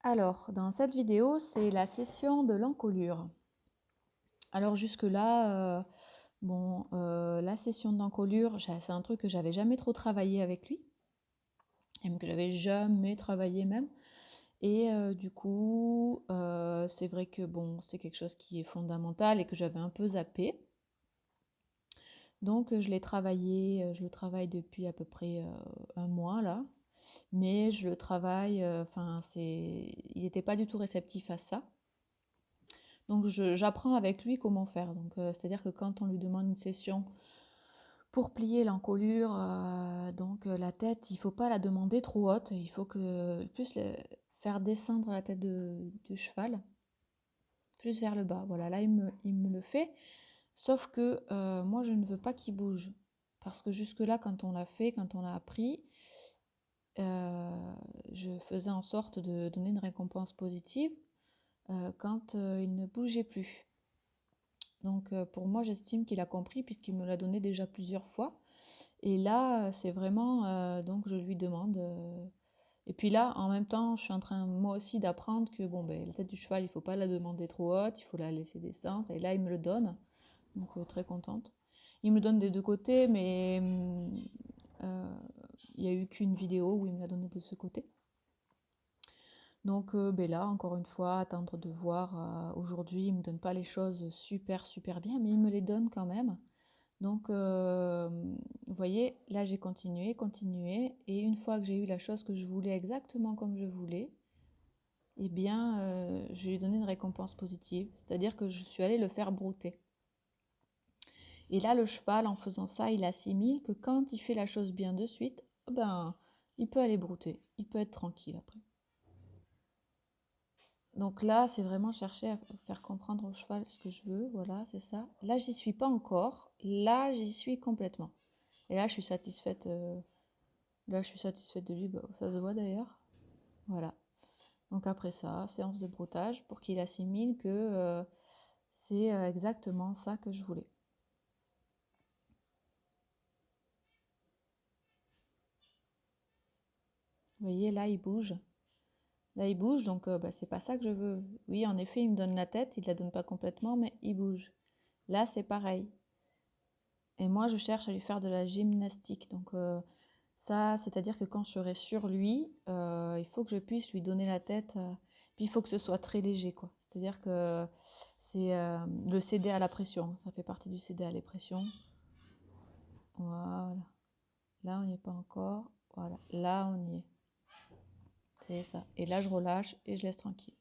Alors, dans cette vidéo, c'est la session de l'encolure. Alors jusque-là, la session d'encolure, c'est un truc que j'avais jamais trop travaillé avec lui, et que j'avais jamais travaillé même. Et du coup, c'est vrai que bon, c'est quelque chose qui est fondamental et que j'avais un peu zappé. Donc je l'ai travaillé, je le travaille depuis à peu près un mois là. Mais je le travaille, il n'était pas du tout réceptif à ça. Donc j'apprends avec lui comment faire. Donc c'est-à-dire que quand on lui demande une session pour plier l'encolure, la tête, il faut pas la demander trop haute. Il faut que plus faire descendre la tête du cheval, plus vers le bas. Voilà, là il me le fait. Sauf que moi je ne veux pas qu'il bouge. Parce que jusque-là, quand on l'a fait, quand on l'a appris, je faisais en sorte de donner une récompense positive quand il ne bougeait plus. Donc pour moi, j'estime qu'il a compris puisqu'il me l'a donné déjà plusieurs fois. Et là, c'est vraiment, donc je lui demande. Et puis là, en même temps, je suis en train moi aussi d'apprendre que la tête du cheval, il ne faut pas la demander trop haute, il faut la laisser descendre. Et là, il me le donne. Donc très contente. Il me le donne des deux côtés, mais il n'y a eu qu'une vidéo où il me l'a donné de ce côté. Donc là, encore une fois, attendre de voir. Aujourd'hui, il ne me donne pas les choses super bien, mais il me les donne quand même. Donc, vous voyez, là, j'ai continué. Et une fois que j'ai eu la chose que je voulais exactement comme je voulais, eh bien, je lui ai donné une récompense positive. C'est-à-dire que je suis allée le faire brouter. Et là, le cheval, en faisant ça, il assimile que quand il fait la chose bien de suite, il peut aller brouter. Il peut être tranquille après. Donc là, c'est vraiment chercher à faire comprendre au cheval ce que je veux. Voilà, c'est ça. Là, j'y suis pas encore. Là, j'y suis complètement. Et là, je suis satisfaite. Là, je suis satisfaite de lui. Ça se voit d'ailleurs. Voilà. Donc après ça, séance de broutage pour qu'il assimile que c'est exactement ça que je voulais. Vous voyez, là, il bouge. Là, il bouge, donc c'est pas ça que je veux. Oui, en effet, il me donne la tête. Il ne la donne pas complètement, mais il bouge. Là, c'est pareil. Et moi, je cherche à lui faire de la gymnastique. Donc ça, c'est-à-dire que quand je serai sur lui, il faut que je puisse lui donner la tête. Puis il faut que ce soit très léger, quoi. C'est-à-dire que c'est le céder à la pression. Ça fait partie du céder à la pression. Voilà. Là, on n'y est pas encore. Voilà. Là, on y est. C'est ça. Et là, je relâche et je laisse tranquille.